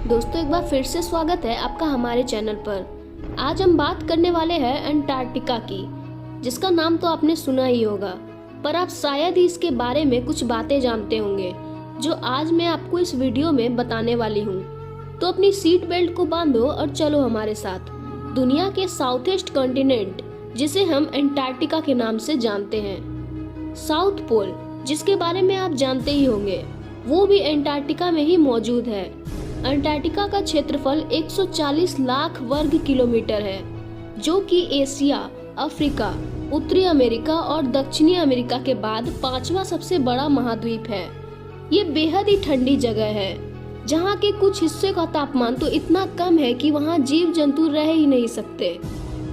दोस्तों एक बार फिर से स्वागत है आपका हमारे चैनल पर। आज हम बात करने वाले हैं अंटार्कटिका की, जिसका नाम तो आपने सुना ही होगा, पर आप शायद ही इसके बारे में कुछ बातें जानते होंगे जो आज मैं आपको इस वीडियो में बताने वाली हूँ। तो अपनी सीट बेल्ट को बांधो और चलो हमारे साथ दुनिया के साउथ ईस्ट कॉन्टिनेंट, जिसे हम अंटार्कटिका के नाम से जानते हैं। साउथ पोल, जिसके बारे में आप जानते ही होंगे, वो भी अंटार्कटिका में ही मौजूद है। अंटार्कटिका का क्षेत्रफल 140 लाख वर्ग किलोमीटर है, जो कि एशिया, अफ्रीका, उत्तरी अमेरिका और दक्षिणी अमेरिका के बाद पांचवा सबसे बड़ा महाद्वीप है। ये बेहद ही ठंडी जगह है, जहाँ के कुछ हिस्से का तापमान तो इतना कम है कि वहाँ जीव जंतु रह ही नहीं सकते।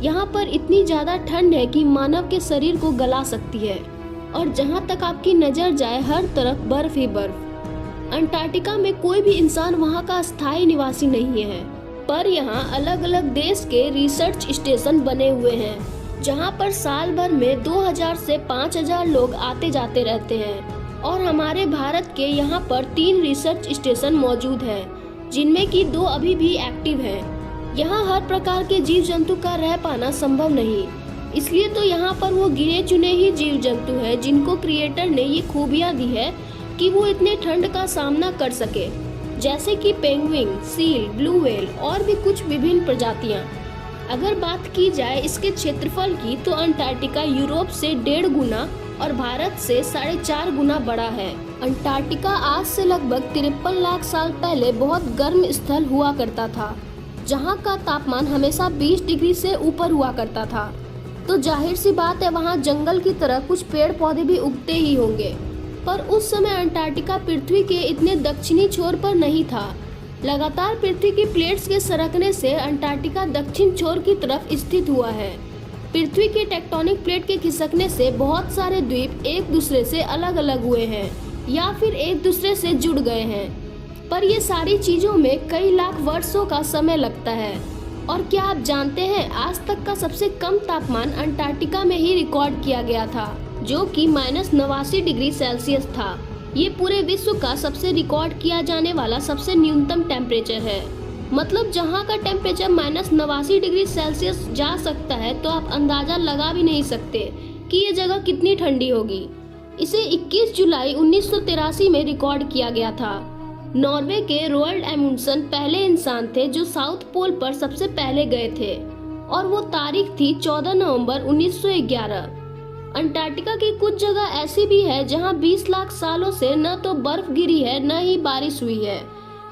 यहाँ पर इतनी ज्यादा ठंड है कि मानव के शरीर को गला सकती है, और जहाँ तक आपकी नजर जाए हर तरफ बर्फ ही बर्फ। अंटार्कटिका में कोई भी इंसान वहाँ का स्थायी निवासी नहीं है, पर यहाँ अलग अलग देश के रिसर्च स्टेशन बने हुए हैं, जहाँ पर साल भर में 2000 से 5000 लोग आते जाते रहते हैं। और हमारे भारत के यहाँ पर 3 रिसर्च स्टेशन मौजूद हैं, जिनमें कि 2 अभी भी एक्टिव हैं। यहाँ हर प्रकार के जीव जंतु का रह पाना संभव नहीं, इसलिए तो यहाँ पर वो गिने चुने ही जीव जंतु है जिनको क्रिएटर ने ये खूबियाँ दी है कि वो इतने ठंड का सामना कर सके, जैसे कि पेंगुइन, सील, ब्लू व्हेल और भी कुछ विभिन्न प्रजातियां। अगर बात की जाए इसके क्षेत्रफल की, तो अंटार्कटिका यूरोप से 1.5 गुना और भारत से 4.5 गुना बड़ा है। अंटार्कटिका आज से लगभग 53 लाख साल पहले बहुत गर्म स्थल हुआ करता था, जहाँ का तापमान हमेशा 20 डिग्री से ऊपर हुआ करता था। तो जाहिर सी बात है, वहाँ जंगल की तरह कुछ पेड़ पौधे भी उगते ही होंगे। पर उस समय अंटार्कटिका पृथ्वी के इतने दक्षिणी छोर पर नहीं था। लगातार पृथ्वी की प्लेट्स के सरकने से अंटार्कटिका दक्षिण छोर की तरफ स्थित हुआ है। पृथ्वी की टेक्टोनिक प्लेट के खिसकने से बहुत सारे द्वीप एक दूसरे से अलग अलग हुए हैं या फिर एक दूसरे से जुड़ गए हैं, पर ये सारी चीजों में कई लाख वर्षों का समय लगता है। और क्या आप जानते हैं, आज तक का सबसे कम तापमान अंटार्कटिका में ही रिकॉर्ड किया गया था, जो कि -89 डिग्री सेल्सियस था। ये पूरे विश्व का सबसे रिकॉर्ड किया जाने वाला सबसे न्यूनतम टेम्परेचर है। मतलब जहाँ का टेम्परेचर -89 डिग्री सेल्सियस जा सकता है, तो आप अंदाजा लगा भी नहीं सकते कि ये जगह कितनी ठंडी होगी। इसे 21 जुलाई 1983 में रिकॉर्ड किया गया था। नॉर्वे के रोअल्ड एमुंडसेन पहले इंसान थे जो साउथ पोल पर सबसे पहले गए थे, और वो तारीख थी 14 नवंबर 1911। अंटार्कटिका की कुछ जगह ऐसी भी है जहां 20 लाख सालों से न तो बर्फ गिरी है न ही बारिश हुई है,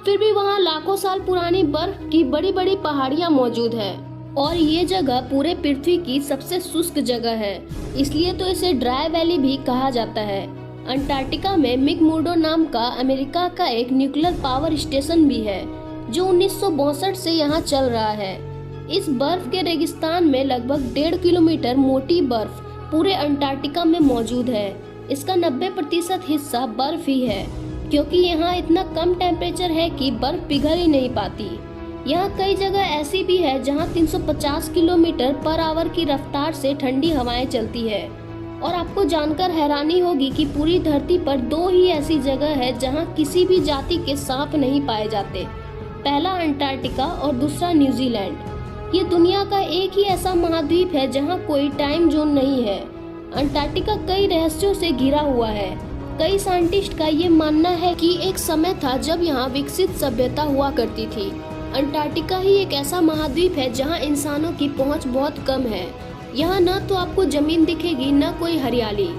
फिर भी वहां लाखों साल पुरानी बर्फ की बड़ी बड़ी पहाड़ियां मौजूद है। और ये जगह पूरे पृथ्वी की सबसे शुष्क जगह है, इसलिए तो इसे ड्राई वैली भी कहा जाता है। अंटार्कटिका में मैकमुर्डो नाम का अमेरिका का एक न्यूक्लियर पावर स्टेशन भी है, जो 1962 से यहाँ चल रहा है। इस बर्फ के रेगिस्तान में लगभग 1.5 किलोमीटर मोटी बर्फ पूरे अंटार्कटिका में मौजूद है। इसका 90% हिस्सा बर्फ ही है, क्योंकि यहाँ इतना कम टेम्परेचर है कि बर्फ पिघल ही नहीं पाती। यहाँ कई जगह ऐसी भी है जहाँ 350 किलोमीटर पर आवर की रफ्तार से ठंडी हवाएं चलती है। और आपको जानकर हैरानी होगी कि पूरी धरती पर 2 ही ऐसी जगह है जहाँ किसी भी जाति के सांप नहीं पाए जाते। पहला अंटार्कटिका और दूसरा न्यूजीलैंड। ये दुनिया का एक ही ऐसा महाद्वीप है जहाँ कोई टाइम जोन नहीं है। अंटार्कटिका कई रहस्यों से घिरा हुआ है। कई साइंटिस्ट का ये मानना है कि एक समय था जब यहाँ विकसित सभ्यता हुआ करती थी। अंटार्कटिका ही एक ऐसा महाद्वीप है जहाँ इंसानों की पहुँच बहुत कम है। यहाँ न तो आपको जमीन दिखेगी न कोई हरियाली।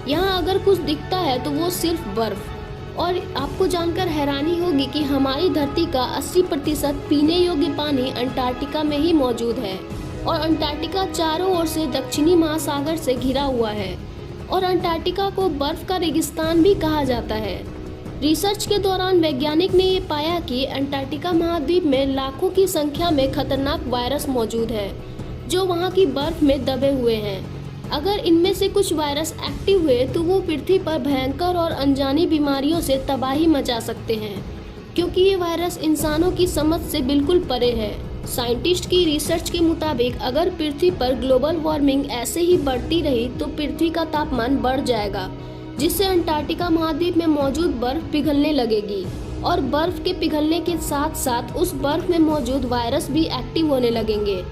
यहाँ अगर कुछ दिखता है तो वो सिर्फ बर्फ। और आपको जानकर हैरानी होगी कि हमारी धरती का 80% पीने योग्य पानी अंटार्कटिका में ही मौजूद है। और अंटार्कटिका चारों ओर से दक्षिणी महासागर से घिरा हुआ है, और अंटार्कटिका को बर्फ का रेगिस्तान भी कहा जाता है। रिसर्च के दौरान वैज्ञानिक ने ये पाया कि अंटार्कटिका महाद्वीप में लाखों की संख्या में खतरनाक वायरस मौजूद है, जो वहाँ की बर्फ में दबे हुए हैं। अगर इनमें से कुछ वायरस एक्टिव हुए तो वो पृथ्वी पर भयंकर और अनजानी बीमारियों से तबाही मचा सकते हैं, क्योंकि ये वायरस इंसानों की समझ से बिल्कुल परे है। साइंटिस्ट की रिसर्च के मुताबिक अगर पृथ्वी पर ग्लोबल वार्मिंग ऐसे ही बढ़ती रही तो पृथ्वी का तापमान बढ़ जाएगा, जिससे अंटार्कटिका महाद्वीप में मौजूद बर्फ पिघलने लगेगी। और बर्फ के पिघलने के साथ साथ उस बर्फ में मौजूद वायरस भी एक्टिव होने लगेंगे,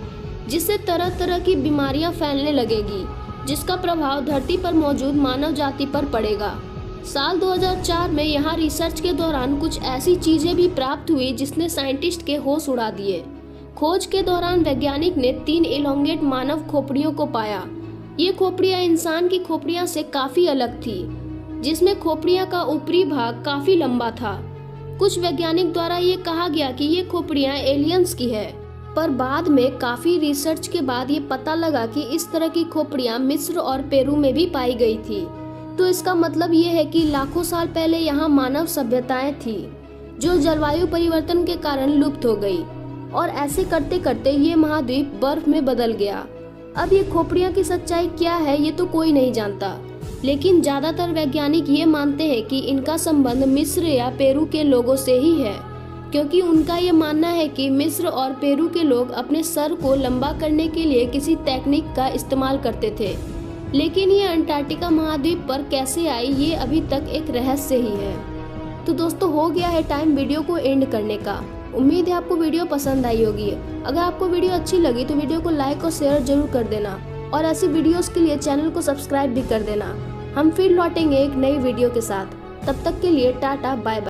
जिससे तरह तरह की बीमारियां फैलने लगेगी, जिसका प्रभाव धरती पर मौजूद मानव जाति पर पड़ेगा। साल 2004 में यहाँ रिसर्च के दौरान कुछ ऐसी चीजें भी प्राप्त हुई जिसने साइंटिस्ट के होश उड़ा दिए। खोज के दौरान वैज्ञानिक ने 3 इलोंगेट मानव खोपड़ियों को पाया। ये खोपड़ियां इंसान की खोपड़ियां से काफी अलग थी, जिसमें खोपड़ियां का ऊपरी भाग काफी लंबा था। कुछ वैज्ञानिक द्वारा ये कहा गया कि ये खोपड़ियां एलियंस की है, पर बाद में काफी रिसर्च के बाद ये पता लगा कि इस तरह की खोपड़ियां मिस्र और पेरू में भी पाई गई थी। तो इसका मतलब ये है कि लाखों साल पहले यहाँ मानव सभ्यताएं थी, जो जलवायु परिवर्तन के कारण लुप्त हो गई, और ऐसे करते करते ये महाद्वीप बर्फ में बदल गया। अब ये खोपड़ियां की सच्चाई क्या है ये तो कोई नहीं जानता, लेकिन ज्यादातर वैज्ञानिक ये मानते हैं कि इनका संबंध मिस्र या पेरू के लोगों से ही है, क्योंकि उनका ये मानना है कि मिस्र और पेरू के लोग अपने सर को लंबा करने के लिए किसी तकनीक का इस्तेमाल करते थे। लेकिन ये अंटार्कटिका महाद्वीप पर कैसे आई ये अभी तक एक रहस्य ही है। तो दोस्तों, हो गया है टाइम वीडियो को एंड करने का। उम्मीद है आपको वीडियो पसंद आई होगी। अगर आपको वीडियो अच्छी लगी तो वीडियो को लाइक और शेयर जरूर कर देना, और ऐसी वीडियोस के लिए चैनल को सब्सक्राइब भी कर देना। हम फिर लौटेंगे एक नई वीडियो के साथ। तब तक के लिए टाटा बाय बाय।